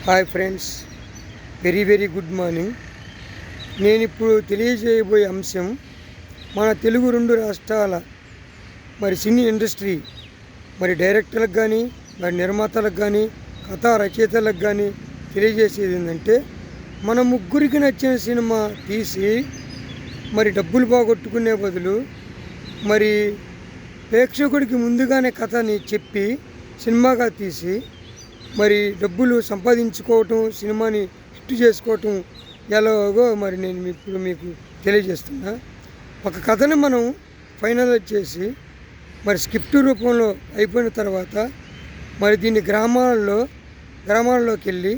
Hi friends, very good morning. నేను ఇప్పుడు తెలియజేయబోయే అంశం మన తెలుగు 2 రాష్ట్రాల సినీ ఇండస్ట్రీ డైరెక్టర్లకు కానీ నిర్మాతలకు కానీ కథా రచయితలకు కానీ తెలియజేసేది ఏంటంటే, మన ముగ్గురికి నచ్చిన సినిమా తీసి డబ్బులు పోగొట్టుకునే బదులు ప్రేక్షకుడికి ముందుగానే కథని చెప్పి సినిమాగా తీసి డబ్బులు సంపాదించుకోవటం, సినిమాని హిట్ చేసుకోవటం ఎలాగో నేను ఇప్పుడు మీకు తెలియజేస్తున్నా. ఒక కథను మనం ఫైనలైజ్ చేసి స్క్రిప్ట్ రూపంలో అయిపోయిన తర్వాత దీన్ని గ్రామాల్లోకి వెళ్ళి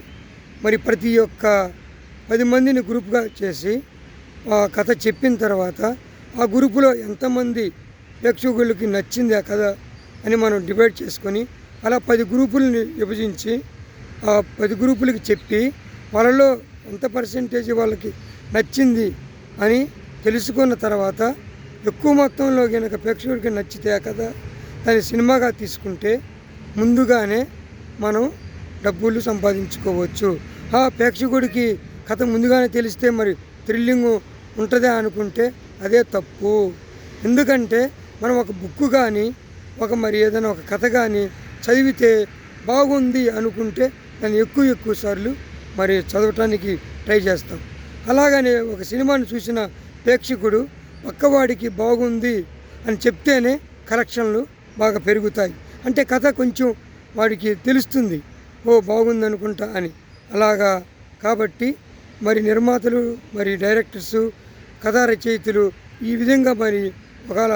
ప్రతి ఒక్క 10 మందిని గ్రూప్గా చేసి ఆ కథ చెప్పిన తర్వాత ఆ గ్రూపులో ఎంతమంది ప్రేక్షకులకి నచ్చింది ఆ కథ అని మనం డివైడ్ చేసుకొని అలా 10 గ్రూపులని విభజించి ఆ 10 గ్రూపులకి చెప్పి వాళ్ళలో ఎంత పర్సెంటేజ్ వాళ్ళకి నచ్చింది అని తెలుసుకున్న తర్వాత ఎక్కువ మొత్తంలో కనుక ప్రేక్షకుడికి నచ్చితే ఆ కథ దాన్ని సినిమాగా తీసుకుంటే ముందుగానే మనం డబ్బులు సంపాదించుకోవచ్చు. ఆ ప్రేక్షకుడికి కథ ముందుగానే తెలిస్తే థ్రిల్లింగ్ ఉంటుందా అనుకుంటే అదే తప్పు. ఎందుకంటే మనం ఒక బుక్ కానీ ఏదైనా ఒక కథ కానీ చదివితే బాగుంది అనుకుంటే దాన్ని ఎక్కువ సార్లు చదవటానికి ట్రై చేస్తాం. అలాగనే ఒక సినిమాని చూసిన ప్రేక్షకుడు పక్కవాడికి బాగుంది అని చెప్తేనే కలెక్షన్లు బాగా పెరుగుతాయి. అంటే కథ కొంచెం వాడికి తెలుస్తుంది, ఓ బాగుంది అనుకుంటా అని. అలాగా కాబట్టి నిర్మాతలు డైరెక్టర్సు కథా రచయితలు ఈ విధంగా ఒకవేళ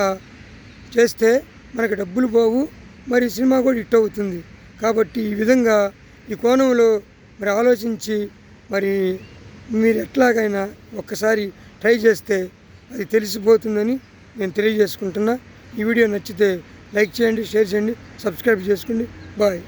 చేస్తే మనకు డబ్బులు పోవు, సినిమా కూడా హిట్ అవుతుంది. కాబట్టి ఈ విధంగా ఈ కోణంలో ఆలోచించి మీరు ఎట్లాగైనా ఒక్కసారి ట్రై చేస్తే అది తెలిసిపోతుందని నేను తెలియజేసుకుంటున్నా. ఈ వీడియో నచ్చితే లైక్ చేయండి, షేర్ చేయండి, సబ్స్క్రైబ్ చేసుకోండి. బాయ్.